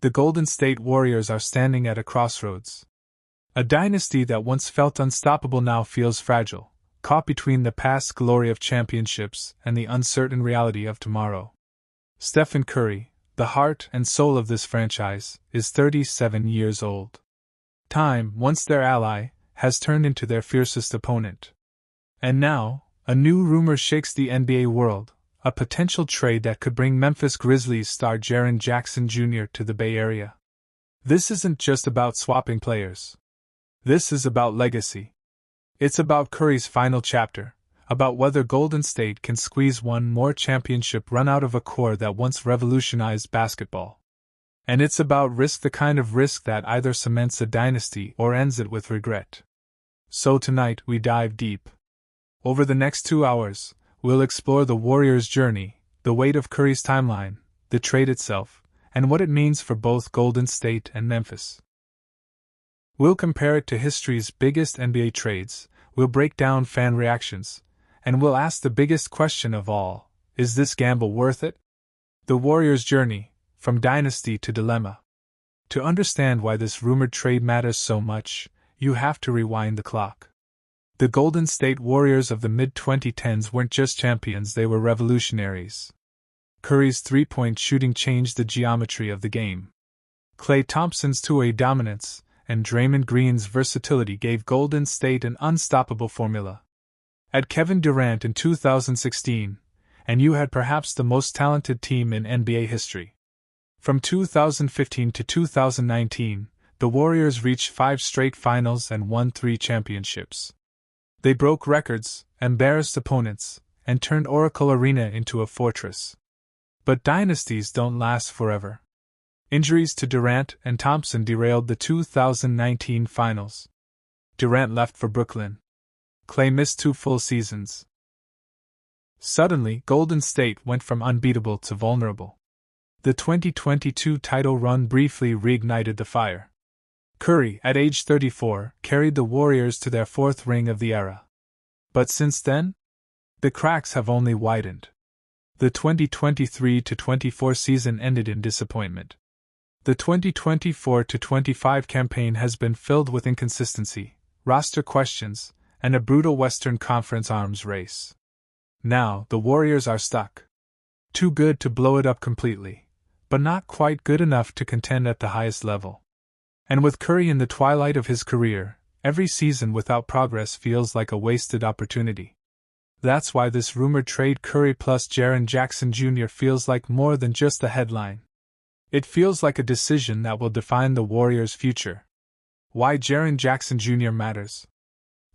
The Golden State Warriors are standing at a crossroads. A dynasty that once felt unstoppable now feels fragile, caught between the past glory of championships and the uncertain reality of tomorrow. Stephen Curry, the heart and soul of this franchise, is 37 years old. Time, once their ally, has turned into their fiercest opponent. And now, a new rumor shakes the NBA world, a potential trade that could bring Memphis Grizzlies star Jaren Jackson Jr. to the Bay Area. This isn't just about swapping players. This is about legacy. It's about Curry's final chapter, about whether Golden State can squeeze one more championship run out of a core that once revolutionized basketball. And it's about risk, the kind of risk that either cements a dynasty or ends it with regret. So tonight we dive deep. Over the next 2 hours, we'll explore the Warriors' journey, the weight of Curry's timeline, the trade itself, and what it means for both Golden State and Memphis. We'll compare it to history's biggest NBA trades, we'll break down fan reactions, and we'll ask the biggest question of all: is this gamble worth it? The Warriors' journey, from dynasty to dilemma. To understand why this rumored trade matters so much, you have to rewind the clock. The Golden State Warriors of the mid-2010s weren't just champions, they were revolutionaries. Curry's three-point shooting changed the geometry of the game. Klay Thompson's two-way dominance and Draymond Green's versatility gave Golden State an unstoppable formula. Add Kevin Durant in 2016, and you had perhaps the most talented team in NBA history. From 2015 to 2019, the Warriors reached 5 straight finals and won 3 championships. They broke records, embarrassed opponents, and turned Oracle Arena into a fortress. But dynasties don't last forever. Injuries to Durant and Thompson derailed the 2019 finals. Durant left for Brooklyn. Klay missed 2 full seasons. Suddenly, Golden State went from unbeatable to vulnerable. The 2022 title run briefly reignited the fire. Curry, at age 34, carried the Warriors to their 4th ring of the era. But since then, the cracks have only widened. The 2023-24 season ended in disappointment. The 2024-25 campaign has been filled with inconsistency, roster questions, and a brutal Western Conference arms race. Now, the Warriors are stuck. Too good to blow it up completely, but not quite good enough to contend at the highest level. And with Curry in the twilight of his career, every season without progress feels like a wasted opportunity. That's why this rumored trade, Curry plus Jaren Jackson Jr., feels like more than just a headline. It feels like a decision that will define the Warriors' future. Why Jaren Jackson Jr. matters.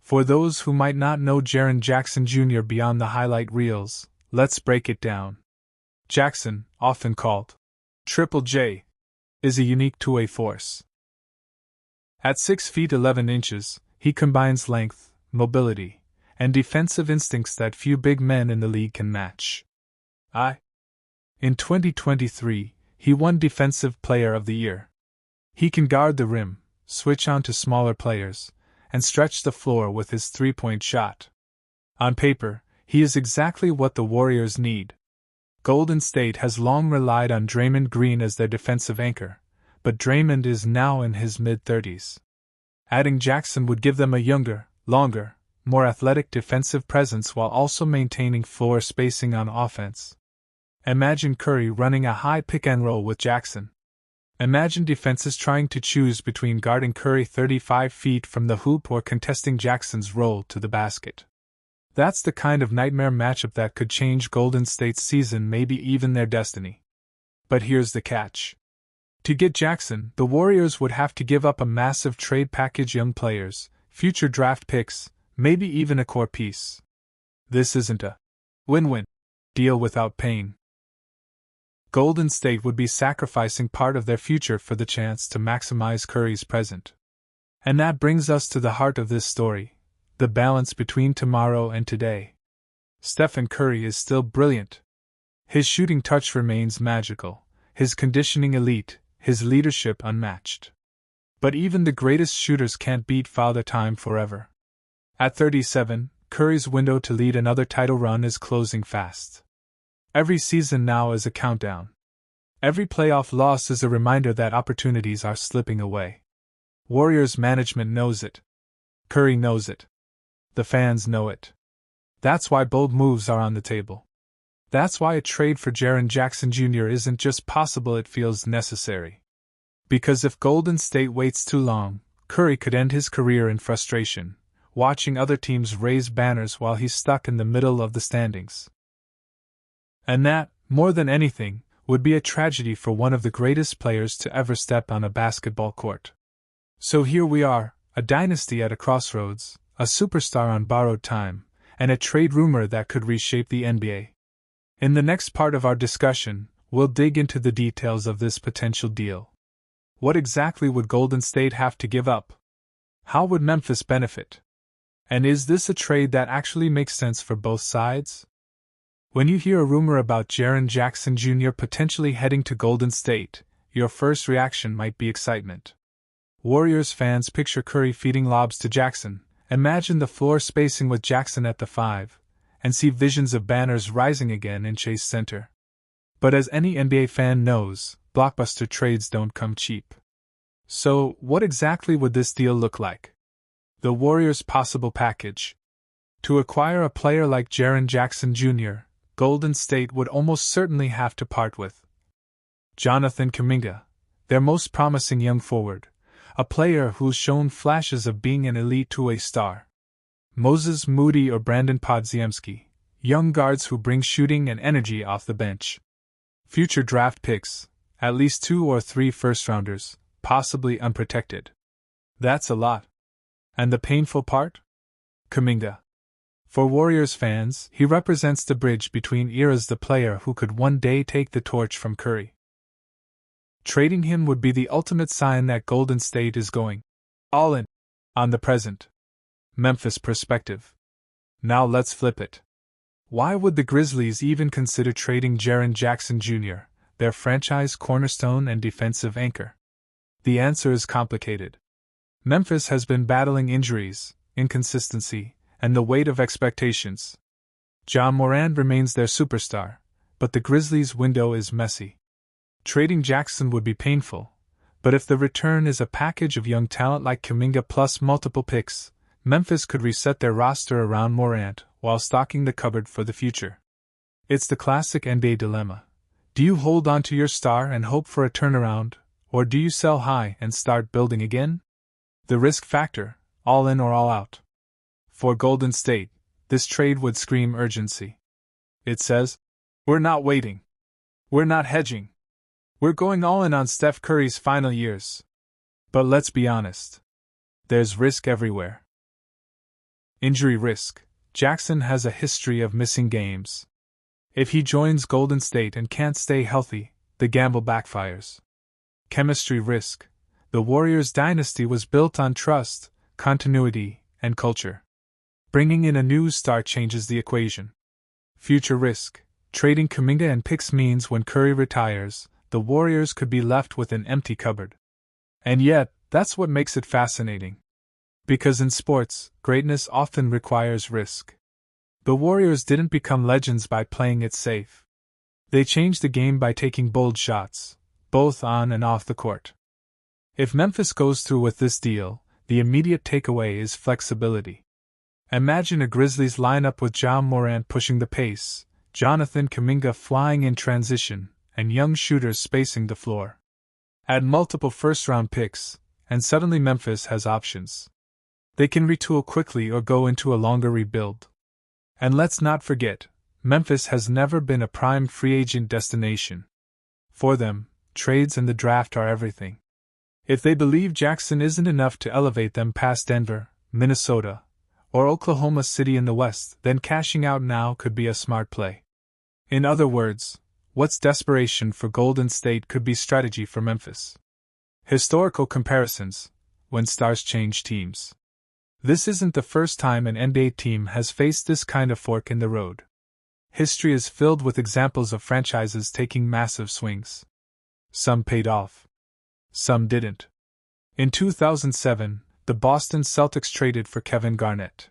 For those who might not know Jaren Jackson Jr. beyond the highlight reels, let's break it down. Jackson, often called Triple J, is a unique two-way force. At 6 feet 11 inches, he combines length, mobility, and defensive instincts that few big men in the league can match. In 2023, he won Defensive Player of the Year. He can guard the rim, switch on to smaller players, and stretch the floor with his three-point shot. On paper, he is exactly what the Warriors need. Golden State has long relied on Draymond Green as their defensive anchor, but Draymond is now in his mid-30s. Adding Jackson would give them a younger, longer, more athletic defensive presence while also maintaining floor spacing on offense. Imagine Curry running a high pick-and-roll with Jackson. Imagine defenses trying to choose between guarding Curry 35 feet from the hoop or contesting Jackson's roll to the basket. That's the kind of nightmare matchup that could change Golden State's season, maybe even their destiny. But here's the catch. To get Jackson, the Warriors would have to give up a massive trade package, young players, future draft picks, maybe even a core piece. This isn't a win-win deal without pain. Golden State would be sacrificing part of their future for the chance to maximize Curry's present. And that brings us to the heart of this story, the balance between tomorrow and today. Stephen Curry is still brilliant. His shooting touch remains magical, his conditioning elite, his leadership unmatched. But even the greatest shooters can't beat Father Time forever. At 37, Curry's window to lead another title run is closing fast. Every season now is a countdown. Every playoff loss is a reminder that opportunities are slipping away. Warriors management knows it. Curry knows it. The fans know it. That's why bold moves are on the table. That's why a trade for Jaren Jackson Jr. isn't just possible, it feels necessary. Because if Golden State waits too long, Curry could end his career in frustration, watching other teams raise banners while he's stuck in the middle of the standings. And that, more than anything, would be a tragedy for one of the greatest players to ever step on a basketball court. So here we are, a dynasty at a crossroads, a superstar on borrowed time, and a trade rumor that could reshape the NBA. In the next part of our discussion, we'll dig into the details of this potential deal. What exactly would Golden State have to give up? How would Memphis benefit? And is this a trade that actually makes sense for both sides? When you hear a rumor about Jaren Jackson Jr. potentially heading to Golden State, your first reaction might be excitement. Warriors fans picture Curry feeding lobs to Jackson, imagine the floor spacing with Jackson at the 5, and see visions of banners rising again in Chase Center. But as any NBA fan knows, blockbuster trades don't come cheap. So, what exactly would this deal look like? The Warriors' possible package. To acquire a player like Jaren Jackson Jr., Golden State would almost certainly have to part with Jonathan Kuminga, their most promising young forward, a player who's shown flashes of being an elite two-way star. Moses Moody or Brandon Podziemski, young guards who bring shooting and energy off the bench. Future draft picks, at least 2 or 3 first-rounders, possibly unprotected. That's a lot. And the painful part? Kuminga. For Warriors fans, he represents the bridge between eras, the player who could one day take the torch from Curry. Trading him would be the ultimate sign that Golden State is going all in on the present Memphis perspective. Now let's flip it. Why would the Grizzlies even consider trading Jaren Jackson Jr., their franchise cornerstone and defensive anchor? The answer is complicated. Memphis has been battling injuries, inconsistency, and the weight of expectations. Ja Morant remains their superstar, but the Grizzlies' window is messy. Trading Jackson would be painful, but if the return is a package of young talent like Kuminga plus multiple picks, Memphis could reset their roster around Morant while stocking the cupboard for the future. It's the classic NBA dilemma. Do you hold on to your star and hope for a turnaround, or do you sell high and start building again? The risk factor, all in or all out. For Golden State, this trade would scream urgency. It says, we're not waiting. We're not hedging. We're going all in on Steph Curry's final years. But let's be honest. There's risk everywhere. Injury risk. Jackson has a history of missing games. If he joins Golden State and can't stay healthy, the gamble backfires. Chemistry risk. The Warriors' dynasty was built on trust, continuity, and culture. Bringing in a new star changes the equation. Future risk. Trading Kuminga and picks means when Curry retires, the Warriors could be left with an empty cupboard. And yet, that's what makes it fascinating. Because in sports, greatness often requires risk. The Warriors didn't become legends by playing it safe. They changed the game by taking bold shots, both on and off the court. If Memphis goes through with this deal, the immediate takeaway is flexibility. Imagine a Grizzlies lineup with Ja Morant pushing the pace, Jonathan Kuminga flying in transition, and young shooters spacing the floor. Add multiple first-round picks, and suddenly Memphis has options. They can retool quickly or go into a longer rebuild. And let's not forget, Memphis has never been a prime free agent destination. For them, trades and the draft are everything. If they believe Jackson isn't enough to elevate them past Denver, Minnesota, or Oklahoma City in the West, then cashing out now could be a smart play. In other words, what's desperation for Golden State could be strategy for Memphis. Historical comparisons, when stars change teams. This isn't the first time an NBA team has faced this kind of fork in the road. History is filled with examples of franchises taking massive swings. Some paid off. Some didn't. In 2007, the Boston Celtics traded for Kevin Garnett.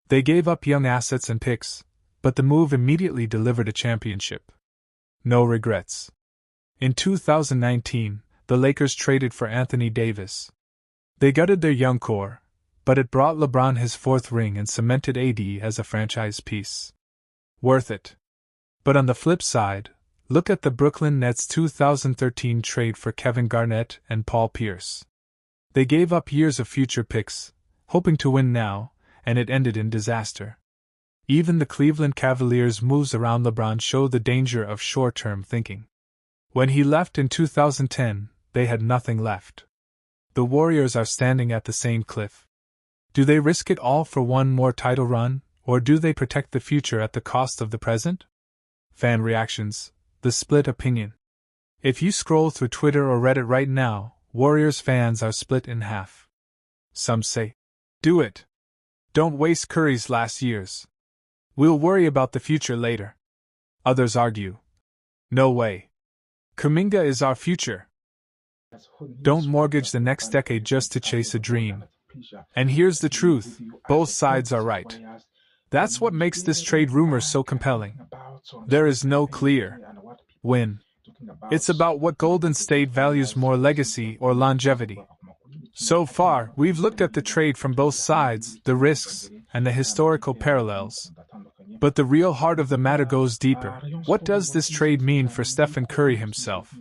They gave up young assets and picks, but the move immediately delivered a championship. No regrets. In 2019, the Lakers traded for Anthony Davis. They gutted their young core, but it brought LeBron his fourth ring and cemented AD as a franchise piece. Worth it. But on the flip side, look at the Brooklyn Nets' 2013 trade for Kevin Garnett and Paul Pierce. They gave up years of future picks, hoping to win now, and it ended in disaster. Even the Cleveland Cavaliers' moves around LeBron show the danger of short-term thinking. When he left in 2010, they had nothing left. The Warriors are standing at the same cliff. Do they risk it all for one more title run, or do they protect the future at the cost of the present? Fan reactions, the split opinion. If you scroll through Twitter or Reddit right now, Warriors fans are split in half. Some say, do it. Don't waste Curry's last years. We'll worry about the future later. Others argue, no way. Kuminga is our future. Don't mortgage the next decade just to chase a dream. And here's the truth, both sides are right. That's what makes this trade rumor so compelling. There is no clear win. It's about what Golden State values more, legacy or longevity. So far, we've looked at the trade from both sides, the risks, and the historical parallels. But the real heart of the matter goes deeper. What does this trade mean for Stephen Curry himself?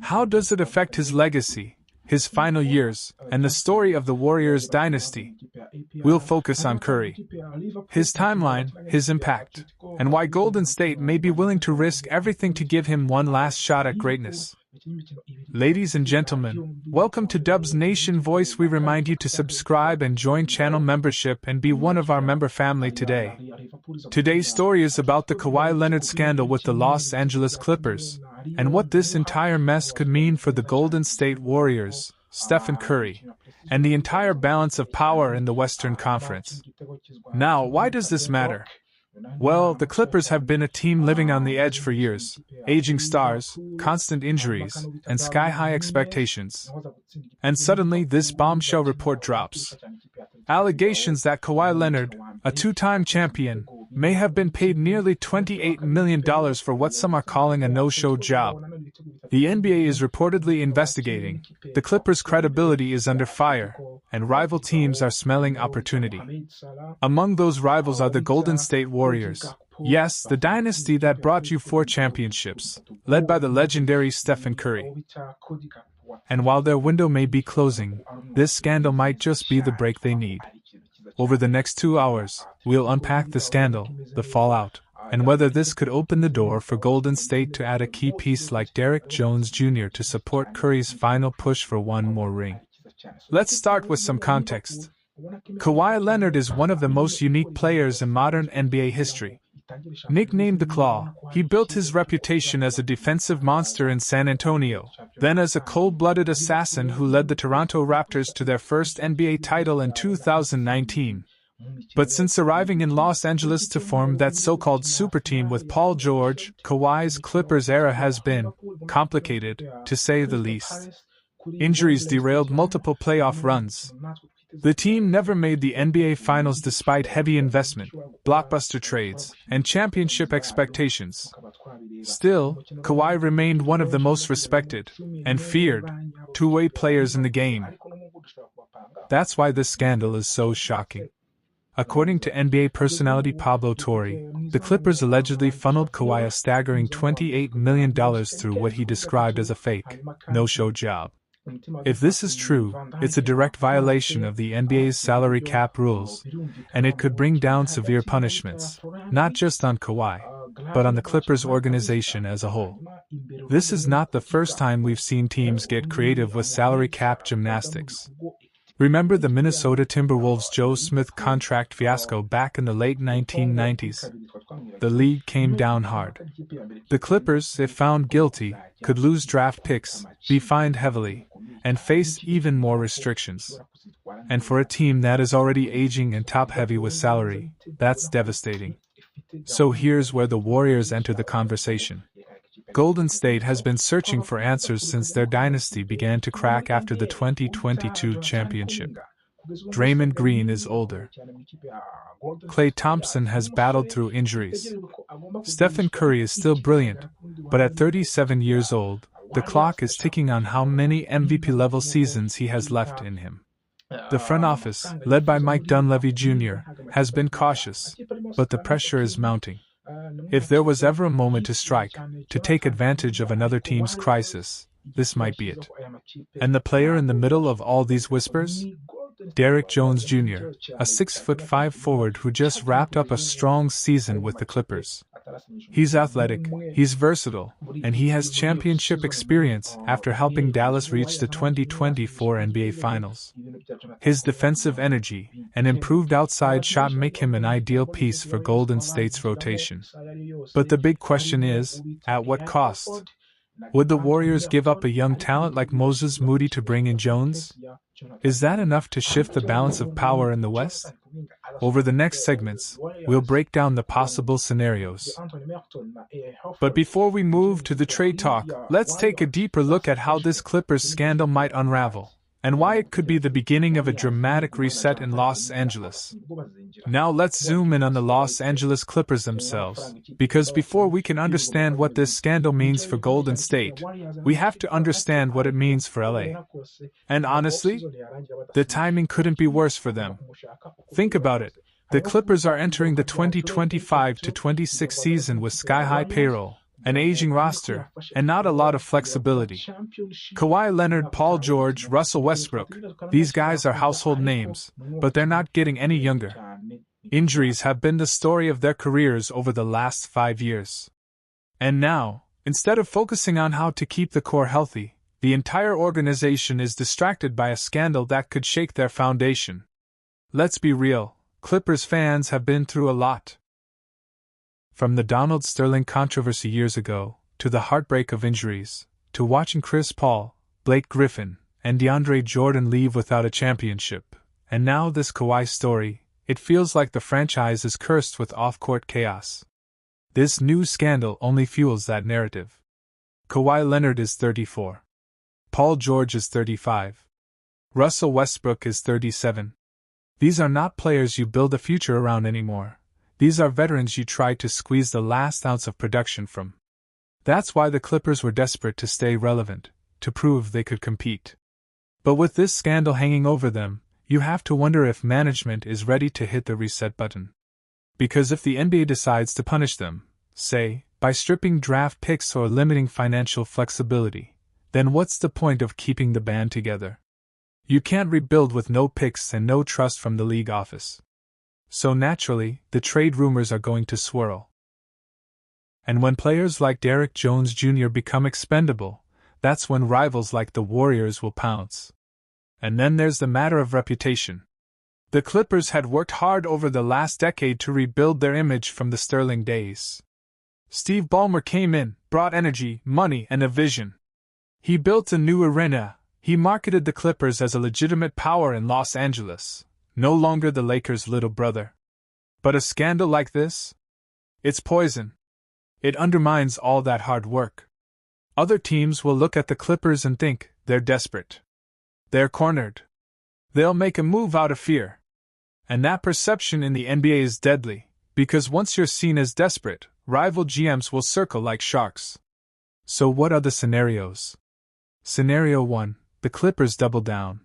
How does it affect his legacy, his final years, and the story of the Warriors dynasty? We'll focus on Curry, his timeline, his impact, and why Golden State may be willing to risk everything to give him one last shot at greatness. Ladies and gentlemen, welcome to Dubs Nation Voice. We remind you to subscribe and join channel membership and be one of our member family today. Today's story is about the Kawhi Leonard scandal with the Los Angeles Clippers, and what this entire mess could mean for the Golden State Warriors, Stephen Curry, and the entire balance of power in the Western Conference. Now, why does this matter? Well, the Clippers have been a team living on the edge for years. Aging stars, constant injuries, and sky-high expectations. And suddenly, this bombshell report drops. Allegations that Kawhi Leonard, a two-time champion, may have been paid nearly $28 million for what some are calling a no-show job. The NBA is reportedly investigating, the Clippers' credibility is under fire, and rival teams are smelling opportunity. Among those rivals are the Golden State Warriors. Yes, the dynasty that brought you 4 championships, led by the legendary Stephen Curry. And while their window may be closing, this scandal might just be the break they need. Over the next 2 hours, we'll unpack the scandal, the fallout, and whether this could open the door for Golden State to add a key piece like Derrick Jones Jr. to support Curry's final push for one more ring. Let's start with some context. Kawhi Leonard is one of the most unique players in modern NBA history. Nicknamed the Claw, he built his reputation as a defensive monster in San Antonio, then as a cold-blooded assassin who led the Toronto Raptors to their first NBA title in 2019. But since arriving in Los Angeles to form that so-called super team with Paul George, Kawhi's Clippers era has been complicated, to say the least. Injuries derailed multiple playoff runs. The team never made the NBA Finals despite heavy investment, blockbuster trades, and championship expectations. Still, Kawhi remained one of the most respected and feared two-way players in the game. That's why this scandal is so shocking. According to NBA personality Pablo Torre, the Clippers allegedly funneled Kawhi a staggering $28 million through what he described as a fake, no-show job. If this is true, it's a direct violation of the NBA's salary cap rules, and it could bring down severe punishments, not just on Kawhi, but on the Clippers organization as a whole. This is not the first time we've seen teams get creative with salary cap gymnastics. Remember the Minnesota Timberwolves' Joe Smith contract fiasco back in the late 1990s? The league came down hard. The Clippers, if found guilty, could lose draft picks, be fined heavily, and face even more restrictions. And for a team that is already aging and top-heavy with salary, that's devastating. So here's where the Warriors enter the conversation. Golden State has been searching for answers since their dynasty began to crack after the 2022 championship. Draymond Green is older. Klay Thompson has battled through injuries. Stephen Curry is still brilliant, but at 37 years old, The clock is ticking on how many MVP-level seasons he has left in him. The front office, led by Mike Dunleavy Jr., has been cautious, but the pressure is mounting. If there was ever a moment to strike, to take advantage of another team's crisis, this might be it. And the player in the middle of all these whispers? Derrick Jones Jr., a 6'5" forward who just wrapped up a strong season with the Clippers. He's athletic, he's versatile, and he has championship experience after helping Dallas reach the 2024 NBA Finals. His defensive energy and improved outside shot make him an ideal piece for Golden State's rotation. But the big question is, at what cost? Would the Warriors give up a young talent like Moses Moody to bring in Jones? Is that enough to shift the balance of power in the West? Over the next segments, we'll break down the possible scenarios. But before we move to the trade talk, let's take a deeper look at how this Clippers scandal might unravel, and why it could be the beginning of a dramatic reset in Los Angeles. Now let's zoom in on the Los Angeles Clippers themselves, because before we can understand what this scandal means for Golden State, we have to understand what it means for LA. And honestly, the timing couldn't be worse for them. Think about it. The Clippers are entering the 2025-26 season with sky-high payroll, an aging roster, and not a lot of flexibility. Kawhi Leonard, Paul George, Russell Westbrook, these guys are household names, but they're not getting any younger. Injuries have been the story of their careers over the last 5 years. And now, instead of focusing on how to keep the core healthy, the entire organization is distracted by a scandal that could shake their foundation. Let's be real, Clippers fans have been through a lot. From the Donald Sterling controversy years ago, to the heartbreak of injuries, to watching Chris Paul, Blake Griffin, and DeAndre Jordan leave without a championship, and now this Kawhi story, it feels like the franchise is cursed with off-court chaos. This new scandal only fuels that narrative. Kawhi Leonard is 34. Paul George is 35. Russell Westbrook is 37. These are not players you build a future around anymore. These are veterans you tried to squeeze the last ounce of production from. That's why the Clippers were desperate to stay relevant, to prove they could compete. But with this scandal hanging over them, you have to wonder if management is ready to hit the reset button. Because if the NBA decides to punish them, say, by stripping draft picks or limiting financial flexibility, then what's the point of keeping the band together? You can't rebuild with no picks and no trust from the league office. So naturally, the trade rumors are going to swirl. And when players like Derrick Jones Jr. become expendable, that's when rivals like the Warriors will pounce. And then there's the matter of reputation. The Clippers had worked hard over the last decade to rebuild their image from the Sterling days. Steve Ballmer came in, brought energy, money, and a vision. He built a new arena. He marketed the Clippers as a legitimate power in Los Angeles. No longer the Lakers' little brother. But a scandal like this? It's poison. It undermines all that hard work. Other teams will look at the Clippers and think they're desperate. They're cornered. They'll make a move out of fear. And that perception in the NBA is deadly, because once you're seen as desperate, rival GMs will circle like sharks. So what are the scenarios? Scenario 1, the Clippers double down.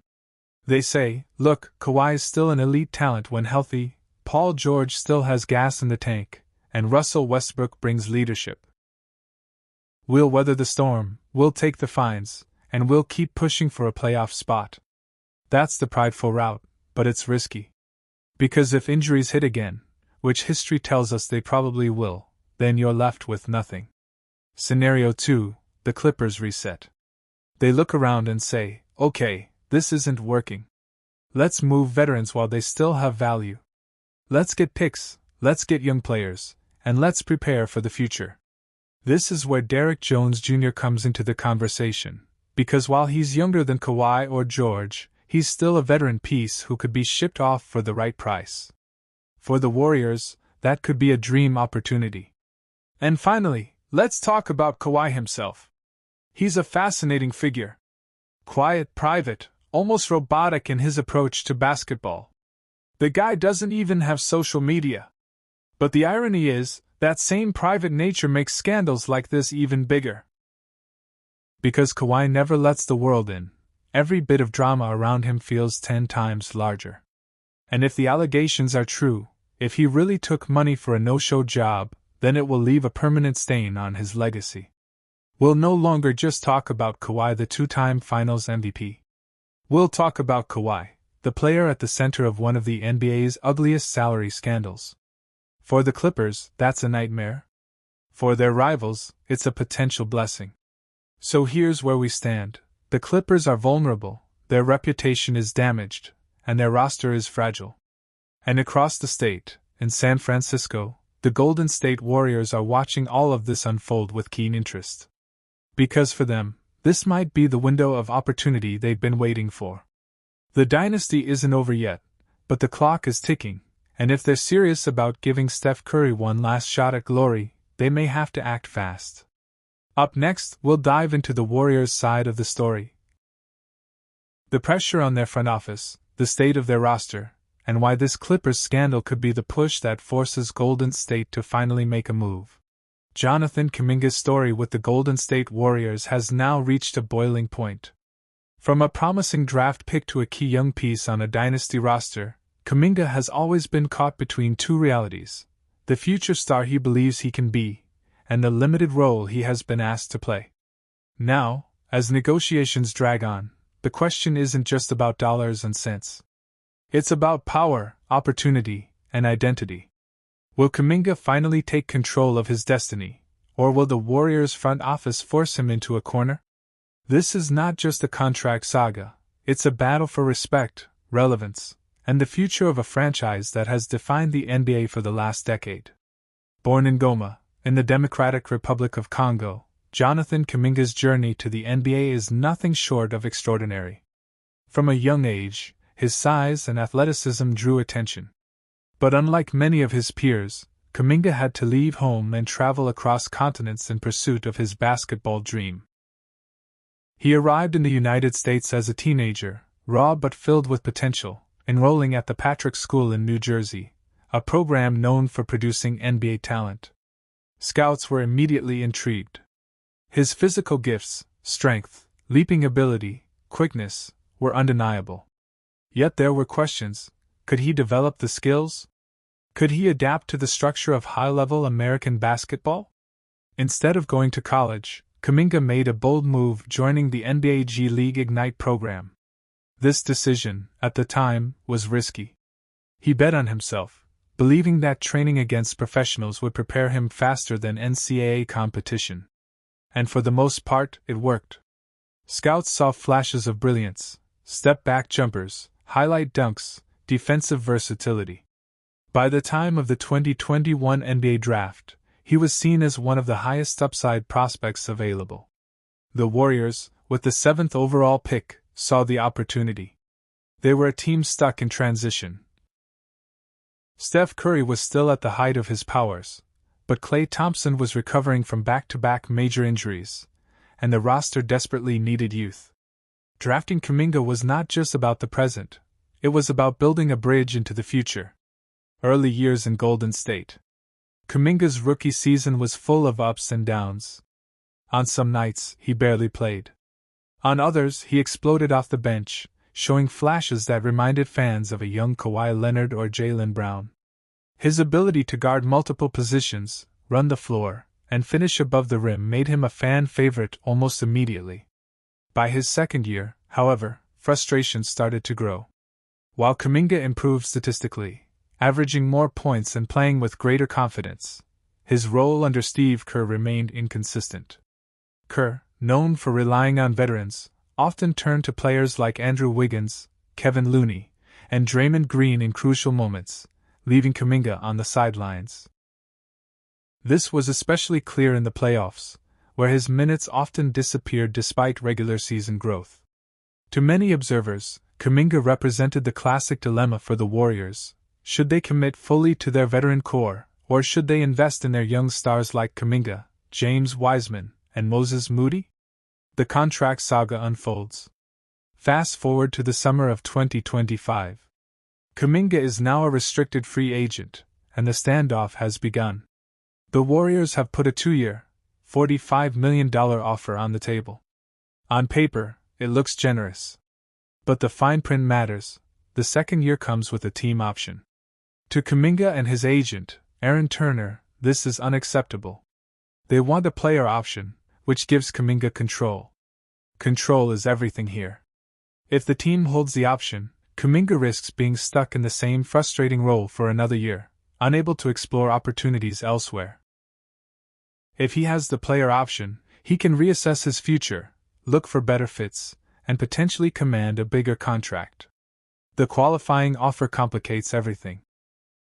They say, look, Kawhi is still an elite talent when healthy, Paul George still has gas in the tank, and Russell Westbrook brings leadership. We'll weather the storm, we'll take the fines, and we'll keep pushing for a playoff spot. That's the prideful route, but it's risky. Because if injuries hit again, which history tells us they probably will, then you're left with nothing. Scenario 2, the Clippers reset. They look around and say, okay, this isn't working. Let's move veterans while they still have value. Let's get picks, let's get young players, and let's prepare for the future. This is where Derrick Jones Jr. comes into the conversation, because while he's younger than Kawhi or George, he's still a veteran piece who could be shipped off for the right price. For the Warriors, that could be a dream opportunity. And finally, let's talk about Kawhi himself. He's a fascinating figure. Quiet, private, almost robotic in his approach to basketball. The guy doesn't even have social media. But the irony is, that same private nature makes scandals like this even bigger. Because Kawhi never lets the world in, every bit of drama around him feels 10 times larger. And if the allegations are true, if he really took money for a no-show job, then it will leave a permanent stain on his legacy. We'll no longer just talk about Kawhi, the two-time Finals MVP. We'll talk about Kawhi, the player at the center of one of the NBA's ugliest salary scandals. For the Clippers, that's a nightmare. For their rivals, it's a potential blessing. So here's where we stand. The Clippers are vulnerable, their reputation is damaged, and their roster is fragile. And across the state, in San Francisco, the Golden State Warriors are watching all of this unfold with keen interest. Because for them, this might be the window of opportunity they've been waiting for. The dynasty isn't over yet, but the clock is ticking, and if they're serious about giving Steph Curry one last shot at glory, they may have to act fast. Up next, we'll dive into the Warriors' side of the story. The pressure on their front office, the state of their roster, and why this Clippers scandal could be the push that forces Golden State to finally make a move. Jonathan Kuminga's story with the Golden State Warriors has now reached a boiling point. From a promising draft pick to a key young piece on a dynasty roster, Kuminga has always been caught between two realities: the future star he believes he can be, and the limited role he has been asked to play. Now, as negotiations drag on, the question isn't just about dollars and cents. It's about power, opportunity, and identity. Will Kuminga finally take control of his destiny, or will the Warriors' front office force him into a corner? This is not just a contract saga, it's a battle for respect, relevance, and the future of a franchise that has defined the NBA for the last decade. Born in Goma, in the Democratic Republic of Congo, Jonathan Kuminga's journey to the NBA is nothing short of extraordinary. From a young age, his size and athleticism drew attention. But unlike many of his peers, Kuminga had to leave home and travel across continents in pursuit of his basketball dream. He arrived in the United States as a teenager, raw but filled with potential, enrolling at the Patrick School in New Jersey, a program known for producing NBA talent. Scouts were immediately intrigued. His physical gifts, strength, leaping ability, quickness, were undeniable. Yet there were questions. Could he develop the skills? Could he adapt to the structure of high-level American basketball? Instead of going to college, Kuminga made a bold move, joining the NBA G League Ignite program. This decision, at the time, was risky. He bet on himself, believing that training against professionals would prepare him faster than NCAA competition. And for the most part, it worked. Scouts saw flashes of brilliance, step-back jumpers, highlight dunks, defensive versatility. By the time of the 2021 NBA Draft, he was seen as one of the highest upside prospects available. The Warriors, with the 7th overall pick, saw the opportunity. They were a team stuck in transition. Steph Curry was still at the height of his powers, but Klay Thompson was recovering from back-to-back major injuries, and the roster desperately needed youth. Drafting Kuminga was not just about the present, it was about building a bridge into the future. Early years in Golden State. Kuminga's rookie season was full of ups and downs. On some nights, he barely played. On others, he exploded off the bench, showing flashes that reminded fans of a young Kawhi Leonard or Jaylen Brown. His ability to guard multiple positions, run the floor, and finish above the rim made him a fan favorite almost immediately. By his second year, however, frustration started to grow. While Kuminga improved statistically, averaging more points and playing with greater confidence, his role under Steve Kerr remained inconsistent. Kerr, known for relying on veterans, often turned to players like Andrew Wiggins, Kevin Looney, and Draymond Green in crucial moments, leaving Kuminga on the sidelines. This was especially clear in the playoffs, where his minutes often disappeared despite regular season growth. To many observers, Kuminga represented the classic dilemma for the Warriors: should they commit fully to their veteran core, or should they invest in their young stars like Kuminga, James Wiseman, and Moses Moody? The contract saga unfolds. Fast forward to the summer of 2025. Kuminga is now a restricted free agent, and the standoff has begun. The Warriors have put a 2-year, $45 million offer on the table. On paper, it looks generous. But the fine print matters. The second year comes with a team option. To Kuminga and his agent, Aaron Turner, this is unacceptable. They want a player option, which gives Kuminga control. Control is everything here. If the team holds the option, Kuminga risks being stuck in the same frustrating role for another year, unable to explore opportunities elsewhere. If he has the player option, he can reassess his future, look for better fits, and potentially command a bigger contract. The qualifying offer complicates everything.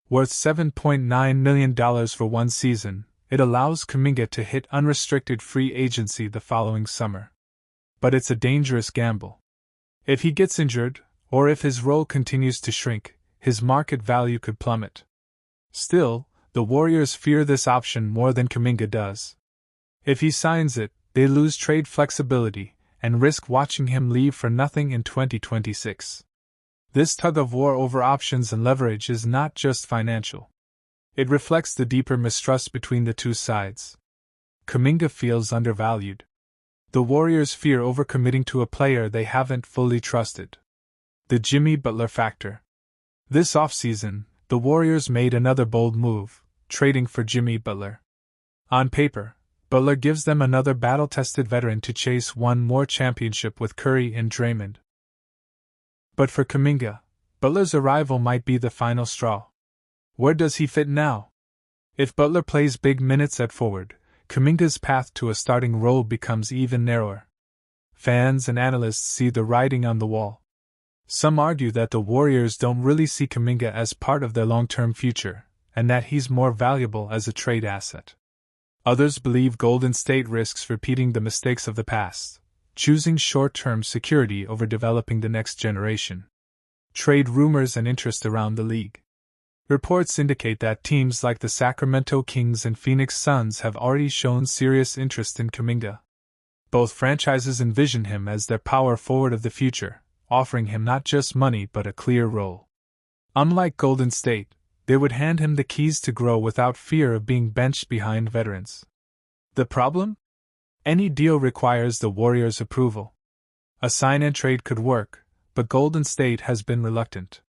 Worth $7.9 million for one season, it allows Kuminga to hit unrestricted free agency the following summer. But it's a dangerous gamble. If he gets injured, or if his role continues to shrink, his market value could plummet. Still, the Warriors fear this option more than Kuminga does. If he signs it, they lose trade flexibility and risk watching him leave for nothing in 2026. This tug-of-war over options and leverage is not just financial. It reflects the deeper mistrust between the two sides. Kuminga feels undervalued. The Warriors fear overcommitting to a player they haven't fully trusted. The Jimmy Butler factor. This offseason, the Warriors made another bold move, trading for Jimmy Butler. On paper, Butler gives them another battle-tested veteran to chase one more championship with Curry and Draymond. But for Kuminga, Butler's arrival might be the final straw. Where does he fit now? If Butler plays big minutes at forward, Kuminga's path to a starting role becomes even narrower. Fans and analysts see the writing on the wall. Some argue that the Warriors don't really see Kuminga as part of their long-term future, and that he's more valuable as a trade asset. Others believe Golden State risks repeating the mistakes of the past, choosing short-term security over developing the next generation. Trade rumors and interest around the league. Reports indicate that teams like the Sacramento Kings and Phoenix Suns have already shown serious interest in Kuminga. Both franchises envision him as their power forward of the future, offering him not just money but a clear role. Unlike Golden State, they would hand him the keys to grow without fear of being benched behind veterans. The problem? Any deal requires the Warriors' approval. A sign-and-trade could work, but Golden State has been reluctant.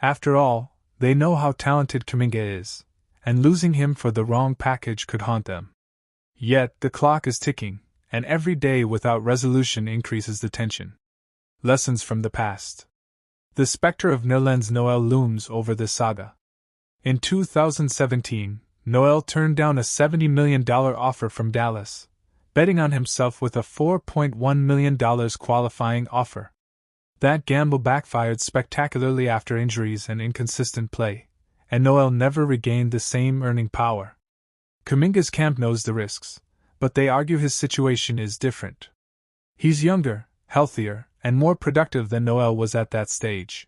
After all, they know how talented Kuminga is, and losing him for the wrong package could haunt them. Yet the clock is ticking, and every day without resolution increases the tension. Lessons from the past. The specter of Nerlens Noel looms over this saga. In 2017, Noel turned down a $70 million offer from Dallas, betting on himself with a $4.1 million qualifying offer. That gamble backfired spectacularly after injuries and inconsistent play, and Noel never regained the same earning power. Kuminga's camp knows the risks, but they argue his situation is different. He's younger, healthier, and more productive than Noel was at that stage.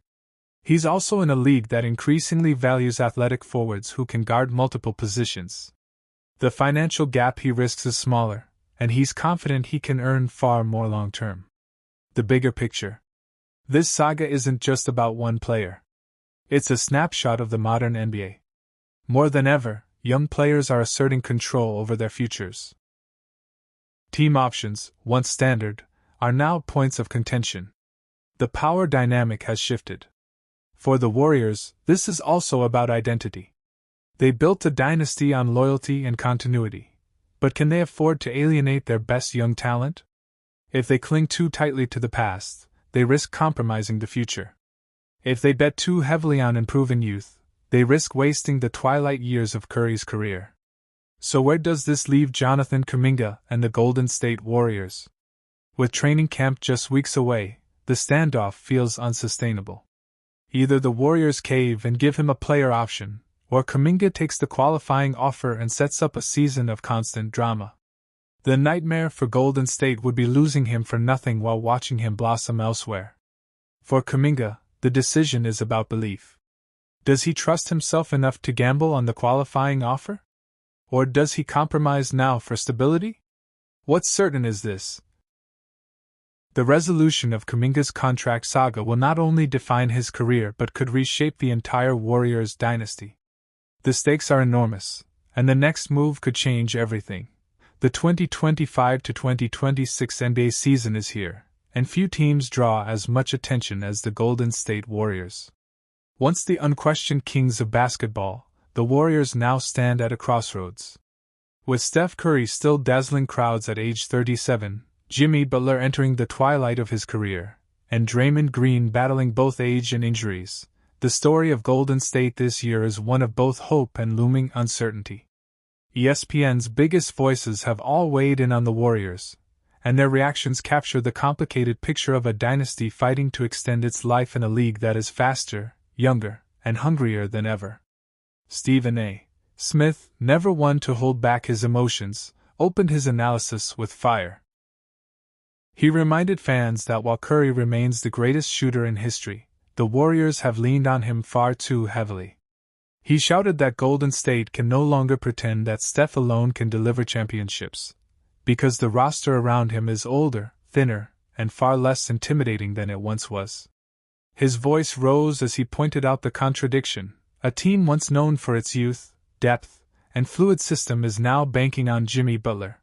He's also in a league that increasingly values athletic forwards who can guard multiple positions. The financial gap he risks is smaller, and he's confident he can earn far more long-term. The bigger picture. This saga isn't just about one player. It's a snapshot of the modern NBA. More than ever, young players are asserting control over their futures. Team options, once standard, are now points of contention. The power dynamic has shifted. For the Warriors, this is also about identity. They built a dynasty on loyalty and continuity, but can they afford to alienate their best young talent? If they cling too tightly to the past, they risk compromising the future. If they bet too heavily on improving youth, they risk wasting the twilight years of Curry's career. So where does this leave Jonathan Kuminga and the Golden State Warriors? With training camp just weeks away, the standoff feels unsustainable. Either the Warriors cave and give him a player option, or Kuminga takes the qualifying offer and sets up a season of constant drama. The nightmare for Golden State would be losing him for nothing while watching him blossom elsewhere. For Kuminga, the decision is about belief. Does he trust himself enough to gamble on the qualifying offer? Or does he compromise now for stability? What's certain is this. The resolution of Kuminga's contract saga will not only define his career but could reshape the entire Warriors dynasty. The stakes are enormous, and the next move could change everything. The 2025 to 2026 NBA season is here, and few teams draw as much attention as the Golden State Warriors. Once the unquestioned kings of basketball, the Warriors now stand at a crossroads. With Steph Curry still dazzling crowds at age 37, Jimmy Butler entering the twilight of his career, and Draymond Green battling both age and injuries, the story of Golden State this year is one of both hope and looming uncertainty. ESPN's biggest voices have all weighed in on the Warriors, and their reactions capture the complicated picture of a dynasty fighting to extend its life in a league that is faster, younger, and hungrier than ever. Stephen A. Smith, never one to hold back his emotions, opened his analysis with fire. He reminded fans that while Curry remains the greatest shooter in history, the Warriors have leaned on him far too heavily. He shouted that Golden State can no longer pretend that Steph alone can deliver championships, because the roster around him is older, thinner, and far less intimidating than it once was. His voice rose as he pointed out the contradiction. A team once known for its youth, depth, and fluid system is now banking on Jimmy Butler,